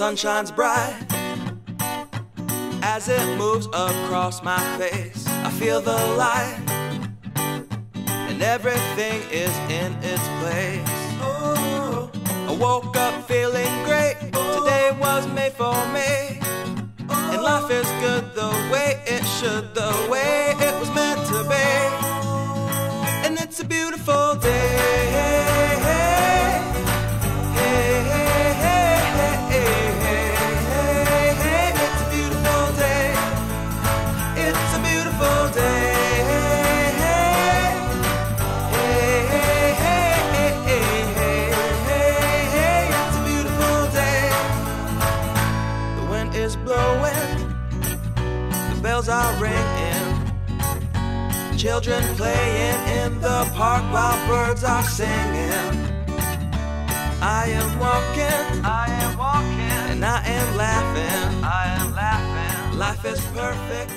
sun shines bright as it moves across my face. I feel the light and everything is in its place. Oh, I woke up feeling great. Today was made for me, and life is good the way it should, the way it was meant to be. And it's a beautiful day. It's a beautiful day. It's a beautiful day. It's a beautiful day. The wind is blowing, the bells are ringing, children playing in the park while birds are singing. I am walking, and I am laughing, Life is perfect.